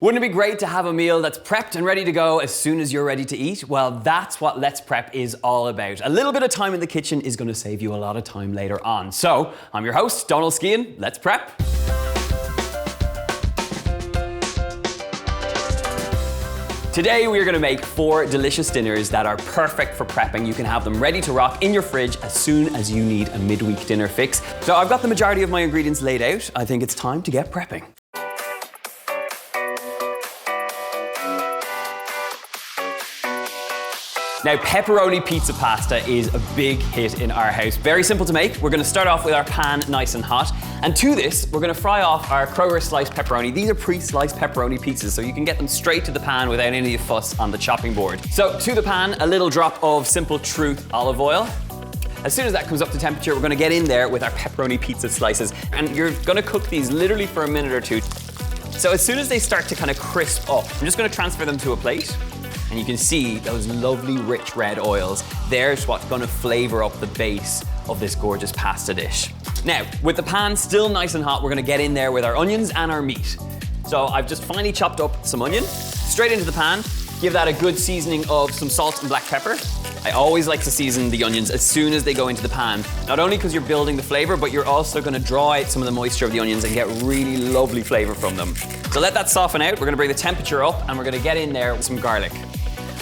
Wouldn't it be great to have a meal that's prepped and ready to go as soon as you're ready to eat? Well, that's what Let's Prep is all about. A little bit of time in the kitchen is going to save you a lot of time later on. So, I'm your host, Donal Skehan. Let's prep. Today we are going to make 4 delicious dinners that are perfect for prepping. You can have them ready to rock in your fridge as soon as you need a midweek dinner fix. So I've got the majority of my ingredients laid out. I think it's time to get prepping. Now, pepperoni pizza pasta is a big hit in our house. Very simple to make. We're gonna start off with our pan nice and hot. And to this, we're gonna fry off our Kroger sliced pepperoni. These are pre-sliced pepperoni pizzas, so you can get them straight to the pan without any fuss on the chopping board. So to the pan, a little drop of Simple Truth olive oil. As soon as that comes up to temperature, we're gonna get in there with our pepperoni pizza slices. And you're gonna cook these literally for a minute or two. So as soon as they start to kind of crisp up, I'm just gonna transfer them to a plate. And you can see those lovely rich red oils. There's what's gonna flavor up the base of this gorgeous pasta dish. Now, with the pan still nice and hot, we're gonna get in there with our onions and our meat. So I've just finely chopped up some onion, straight into the pan, give that a good seasoning of some salt and black pepper. I always like to season the onions as soon as they go into the pan. Not only because you're building the flavor, but you're also gonna draw out some of the moisture of the onions and get really lovely flavor from them. So let that soften out. We're gonna bring the temperature up and we're gonna get in there with some garlic.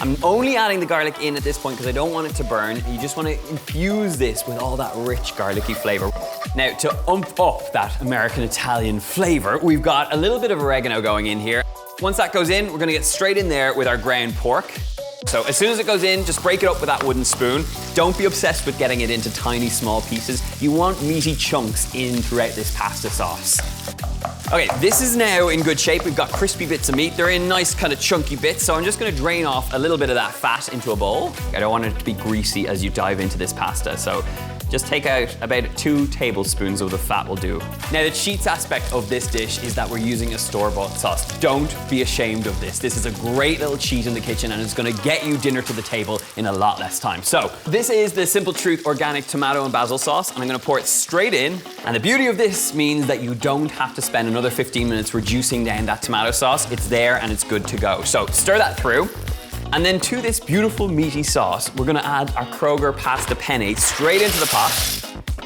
I'm only adding the garlic in at this point because I don't want it to burn. You just want to infuse this with all that rich garlicky flavor. Now, to ump up that American-Italian flavor, we've got a little bit of oregano going in here. Once that goes in, we're gonna get straight in there with our ground pork. So as soon as it goes in, just break it up with that wooden spoon. Don't be obsessed with getting it into tiny, small pieces. You want meaty chunks in throughout this pasta sauce. Okay, this is now in good shape. We've got crispy bits of meat. They're in nice kind of chunky bits, so I'm just gonna drain off a little bit of that fat into a bowl. I don't want it to be greasy as you dive into this pasta, so just take out about 2 tablespoons of the fat will do. Now, the cheats aspect of this dish is that we're using a store-bought sauce. Don't be ashamed of this. This is a great little cheat in the kitchen and it's gonna get you dinner to the table in a lot less time. So, this is the Simple Truth organic tomato and basil sauce, and I'm gonna pour it straight in. And the beauty of this means that you don't have to spend another 15 minutes reducing down that tomato sauce. It's there and it's good to go. So, stir that through. And then to this beautiful meaty sauce, we're gonna add our Kroger pasta penne straight into the pot.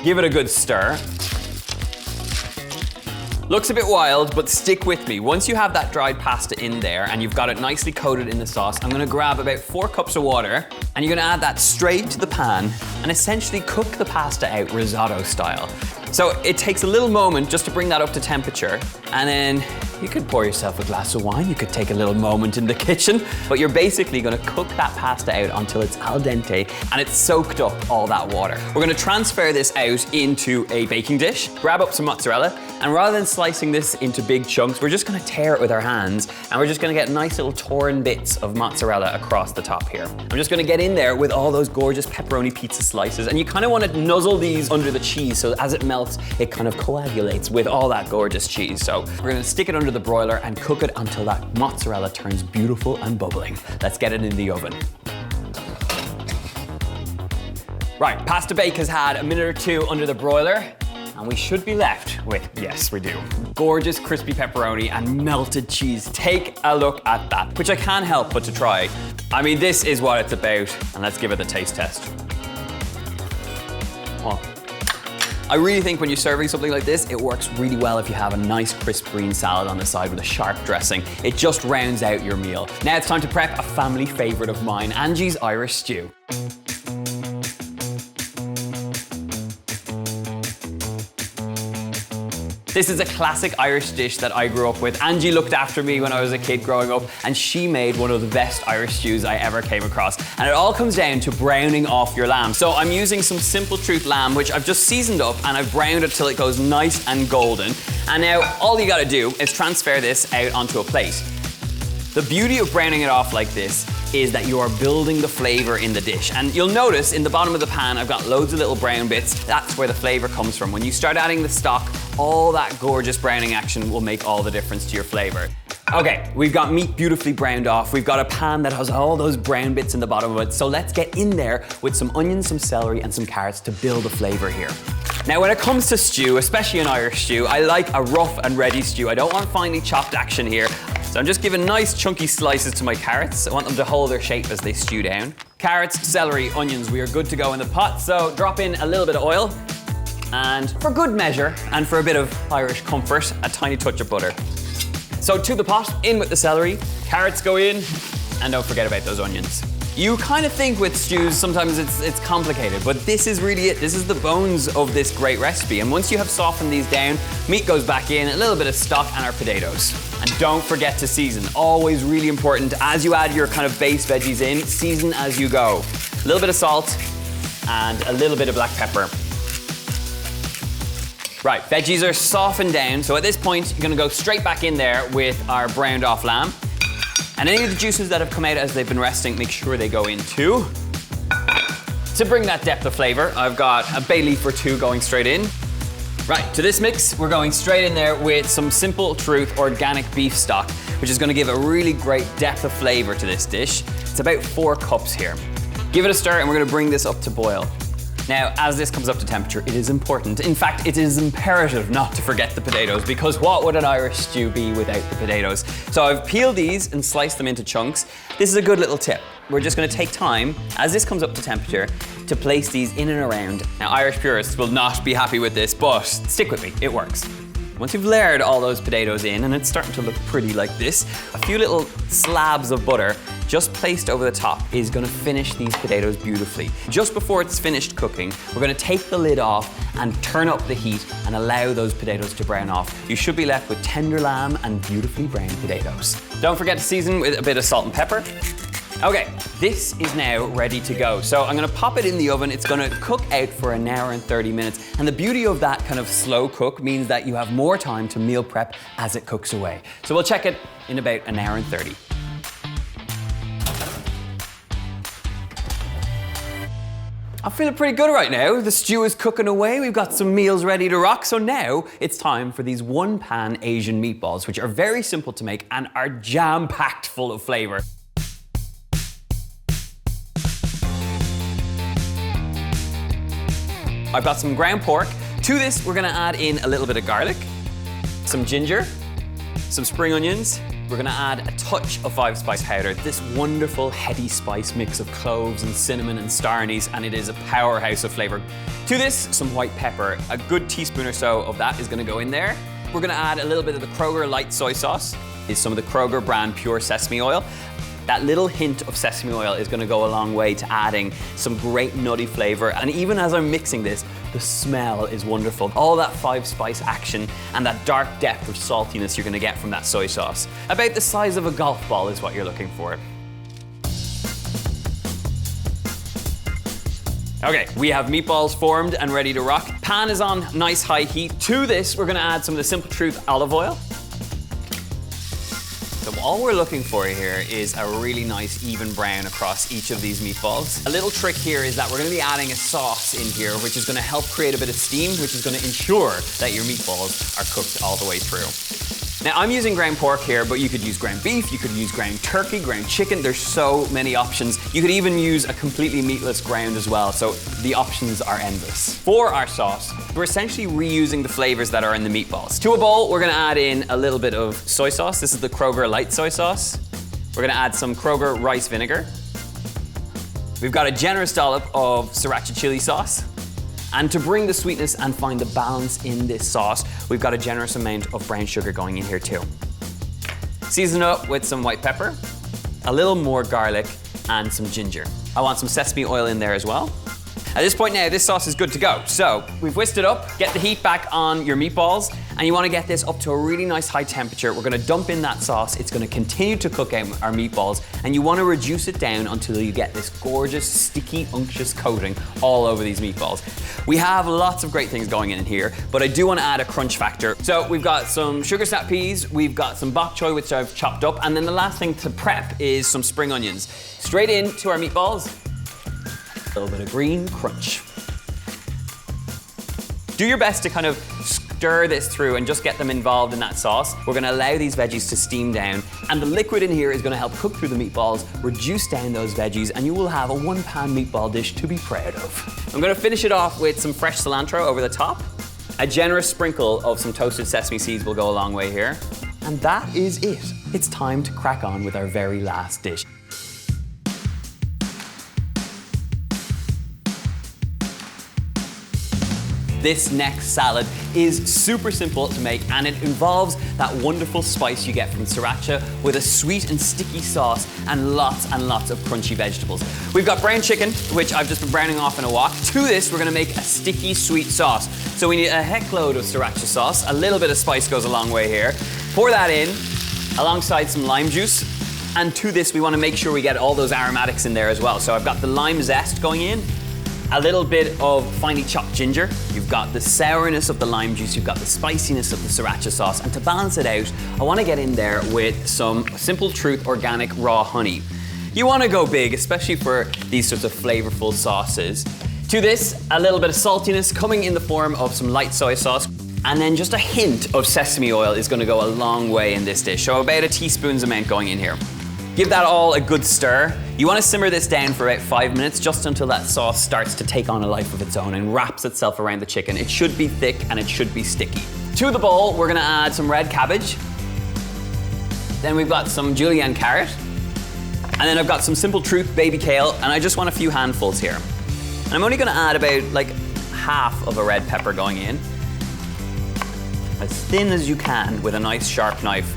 Give it a good stir. Looks a bit wild, but stick with me. Once you have that dried pasta in there and you've got it nicely coated in the sauce, I'm gonna grab about 4 cups of water and you're gonna add that straight to the pan and essentially cook the pasta out risotto style. So it takes a little moment just to bring that up to temperature, and then you could pour yourself a glass of wine, you could take a little moment in the kitchen, but you're basically gonna cook that pasta out until it's al dente and it's soaked up all that water. We're gonna transfer this out into a baking dish, grab up some mozzarella, and rather than slicing this into big chunks, we're just gonna tear it with our hands, and we're just gonna get nice little torn bits of mozzarella across the top here. I'm just gonna get in there with all those gorgeous pepperoni pizza slices, and you kind of wanna nuzzle these under the cheese so as it melts, it kind of coagulates with all that gorgeous cheese. So we're gonna stick it under the broiler and cook it until that mozzarella turns beautiful and bubbling. Let's get it in the oven. Right, pasta bake has had a minute or 2 under the broiler, and we should be left with, yes, we do, gorgeous crispy pepperoni and melted cheese. Take a look at that, which I can't help but to try. I mean, this is what it's about, and let's give it the taste test. Oh. I really think when you're serving something like this, it works really well if you have a nice crisp green salad on the side with a sharp dressing. It just rounds out your meal. Now it's time to prep a family favorite of mine, Angie's Irish stew. This is a classic Irish dish that I grew up with. Angie looked after me when I was a kid growing up, and she made one of the best Irish stews I ever came across. And it all comes down to browning off your lamb. So I'm using some Simple Truth lamb, which I've just seasoned up, and I've browned it till it goes nice and golden. And now all you gotta do is transfer this out onto a plate. The beauty of browning it off like this is that you are building the flavor in the dish. And you'll notice in the bottom of the pan, I've got loads of little brown bits. That's where the flavor comes from. When you start adding the stock, all that gorgeous browning action will make all the difference to your flavor. Okay, we've got meat beautifully browned off. We've got a pan that has all those brown bits in the bottom of it. So let's get in there with some onions, some celery, and some carrots to build a flavor here. Now, when it comes to stew, especially an Irish stew, I like a rough and ready stew. I don't want finely chopped action here. So I'm just giving nice chunky slices to my carrots. I want them to hold their shape as they stew down. Carrots, celery, onions, we are good to go in the pot. So drop in a little bit of oil. And for good measure, and for a bit of Irish comfort, a tiny touch of butter. So to the pot, in with the celery, carrots go in, and don't forget about those onions. You kind of think with stews, sometimes it's complicated, but this is really it. This is the bones of this great recipe. And once you have softened these down, meat goes back in, a little bit of stock, and our potatoes. And don't forget to season. Always really important. As you add your kind of base veggies in, season as you go. A little bit of salt, and a little bit of black pepper. Right, veggies are softened down, so at this point, you're gonna go straight back in there with our browned off lamb. And any of the juices that have come out as they've been resting, make sure they go in too. To bring that depth of flavor, I've got a bay leaf or two going straight in. Right, to this mix, we're going straight in there with some Simple Truth organic beef stock, which is gonna give a really great depth of flavor to this dish. It's about 4 cups here. Give it a stir and we're gonna bring this up to boil. Now, as this comes up to temperature, it is important. In fact, it is imperative not to forget the potatoes, because what would an Irish stew be without the potatoes? So I've peeled these and sliced them into chunks. This is a good little tip. We're just gonna take time, as this comes up to temperature, to place these in and around. Now, Irish purists will not be happy with this, but stick with me, it works. Once you've layered all those potatoes in, and it's starting to look pretty like this, a few little slabs of butter just placed over the top is gonna finish these potatoes beautifully. Just before it's finished cooking, we're gonna take the lid off and turn up the heat and allow those potatoes to brown off. You should be left with tender lamb and beautifully browned potatoes. Don't forget to season with a bit of salt and pepper. Okay, this is now ready to go. So I'm gonna pop it in the oven. It's gonna cook out for 1 hour and 30 minutes. And the beauty of that kind of slow cook means that you have more time to meal prep as it cooks away. So we'll check it in about 1 hour and 30. I'm feeling pretty good right now. The stew is cooking away. We've got some meals ready to rock. So now it's time for these one-pan Asian meatballs, which are very simple to make and are jam-packed full of flavor. I've got some ground pork. To this, we're gonna add in a little bit of garlic, some ginger, some spring onions. We're gonna add a touch of 5-spice powder, this wonderful heady spice mix of cloves and cinnamon and star anise, and it is a powerhouse of flavor. To this, some white pepper. A good teaspoon or so of that is gonna go in there. We're gonna add a little bit of the Kroger light soy sauce, is some of the Kroger brand pure sesame oil. That little hint of sesame oil is gonna go a long way to adding some great nutty flavor. And even as I'm mixing this, the smell is wonderful. All that 5-spice action and that dark depth of saltiness you're gonna get from that soy sauce. About the size of a golf ball is what you're looking for. Okay, we have meatballs formed and ready to rock. Pan is on nice high heat. To this, we're gonna add some of the Simple Truth olive oil. So all we're looking for here is a really nice even brown across each of these meatballs. A little trick here is that we're gonna be adding a sauce in here, which is gonna help create a bit of steam, which is gonna ensure that your meatballs are cooked all the way through. Now I'm using ground pork here, but you could use ground beef, you could use ground turkey, ground chicken. There's so many options. You could even use a completely meatless ground as well, so the options are endless. For our sauce, we're essentially reusing the flavors that are in the meatballs. To a bowl, we're gonna add in a little bit of soy sauce. This is the Kroger light soy sauce. We're gonna add some Kroger rice vinegar. We've got a generous dollop of sriracha chili sauce. And to bring the sweetness and find the balance in this sauce, we've got a generous amount of brown sugar going in here too. Season it up with some white pepper, a little more garlic, and some ginger. I want some sesame oil in there as well. At this point now, this sauce is good to go. So we've whisked it up, get the heat back on your meatballs, and you wanna get this up to a really nice high temperature. We're gonna dump in that sauce. It's gonna continue to cook out our meatballs, and you wanna reduce it down until you get this gorgeous, sticky, unctuous coating all over these meatballs. We have lots of great things going in here, but I do wanna add a crunch factor. So we've got some sugar snap peas, we've got some bok choy, which I've chopped up, and then the last thing to prep is some spring onions. Straight into our meatballs. A little bit of green crunch. Do your best to kind of stir this through and just get them involved in that sauce. We're gonna allow these veggies to steam down, and the liquid in here is gonna help cook through the meatballs, reduce down those veggies, and you will have a one-pan meatball dish to be proud of. I'm gonna finish it off with some fresh cilantro over the top. A generous sprinkle of some toasted sesame seeds will go a long way here. And that is it. it's time to crack on with our very last dish. This next salad is super simple to make, and it involves that wonderful spice you get from sriracha with a sweet and sticky sauce and lots of crunchy vegetables. We've got brown chicken, which I've just been browning off in a wok. To this, we're gonna make a sticky sweet sauce. So we need a heck load of sriracha sauce. A little bit of spice goes a long way here. Pour that in alongside some lime juice. And to this, we wanna make sure we get all those aromatics in there as well. So I've got the lime zest going in, a little bit of finely chopped ginger. You've got the sourness of the lime juice, you've got the spiciness of the sriracha sauce, and to balance it out, I wanna get in there with some Simple Truth organic raw honey. You wanna go big, especially for these sorts of flavorful sauces. To this, a little bit of saltiness coming in the form of some light soy sauce, and then just a hint of sesame oil is gonna go a long way in this dish. So about a teaspoon's amount going in here. Give that all a good stir. You want to simmer this down for about 5 minutes, just until that sauce starts to take on a life of its own and wraps itself around the chicken. It should be thick and it should be sticky. To the bowl, we're gonna add some red cabbage. Then we've got some julienne carrot. And then I've got some Simple Truth baby kale, and I just want a few handfuls here. And I'm only gonna add about like half of a red pepper going in. As thin as you can with a nice sharp knife.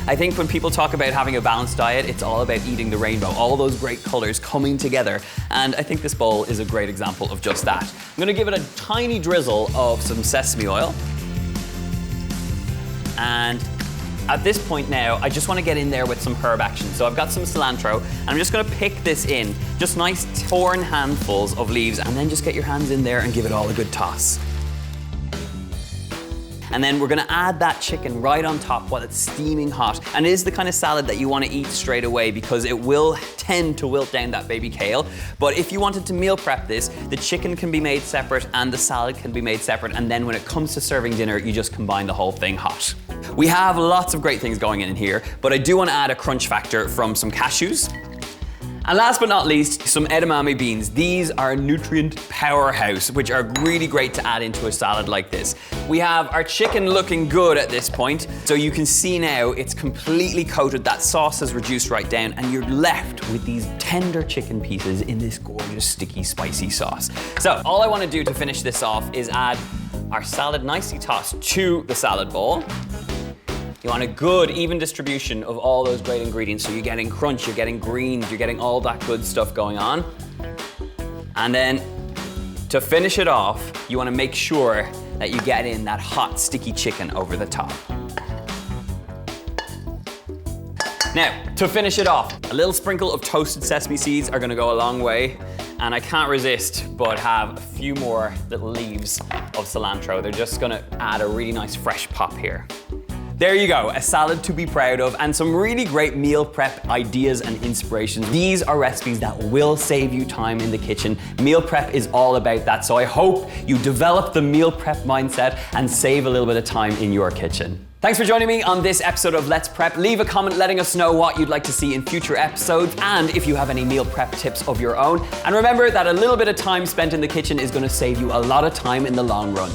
I think when people talk about having a balanced diet, it's all about eating the rainbow, all those great colors coming together. And I think this bowl is a great example of just that. I'm gonna give it a tiny drizzle of some sesame oil. And at this point now, I just wanna get in there with some herb action. So I've got some cilantro, and I'm just gonna pick this in, just nice torn handfuls of leaves, and then just get your hands in there and give it all a good toss. And then we're gonna add that chicken right on top while it's steaming hot. And it is the kind of salad that you wanna eat straight away because it will tend to wilt down that baby kale. But if you wanted to meal prep this, the chicken can be made separate and the salad can be made separate. And then when it comes to serving dinner, you just combine the whole thing hot. We have lots of great things going in here, but I do wanna add a crunch factor from some cashews. And last but not least, some edamame beans. These are a nutrient powerhouse, which are really great to add into a salad like this. We have our chicken looking good at this point. So you can see now it's completely coated. That sauce has reduced right down, and you're left with these tender chicken pieces in this gorgeous, sticky, spicy sauce. So all I want to do to finish this off is add our salad nicely tossed to the salad bowl. You want a good, even distribution of all those great ingredients. So you're getting crunch, you're getting greens, you're getting all that good stuff going on. And then to finish it off, you want to make sure that you get in that hot, sticky chicken over the top. Now, to finish it off, a little sprinkle of toasted sesame seeds are going to go a long way. And I can't resist but have a few more little leaves of cilantro. They're just going to add a really nice fresh pop here. There you go, a salad to be proud of and some really great meal prep ideas and inspirations. These are recipes that will save you time in the kitchen. Meal prep is all about that, so I hope you develop the meal prep mindset and save a little bit of time in your kitchen. Thanks for joining me on this episode of Let's Prep. Leave a comment letting us know what you'd like to see in future episodes and if you have any meal prep tips of your own. And remember that a little bit of time spent in the kitchen is going to save you a lot of time in the long run.